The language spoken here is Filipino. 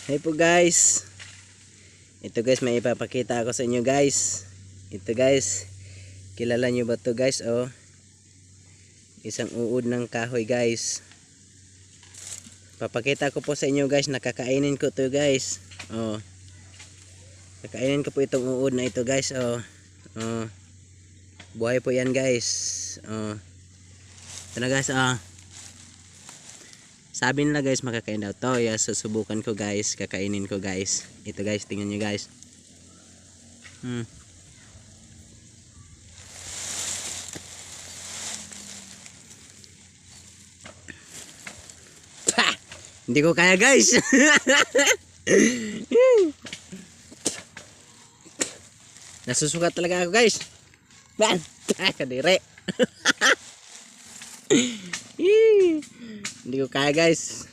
Hey po guys. Ito guys, may ipapakita ako sa inyo guys. Ito guys, kilala nyo ba to guys? Oh, isang uod ng kahoy guys. Papakita ko po sa inyo guys, nakakainin ko to guys. Oh, kakainin ko po itong uod na ito guys. Oh, oh, buhay po yan guys. Oh, ito na guys. Oh, sabi nila guys makakain daw to. Susubukan ko guys, kakainin ko guys. Ito guys, tingnan nyo guys. Hindi ko kaya guys. Nasusukat talaga ako guys. Ban, kadire. Hindi ko kaya guys.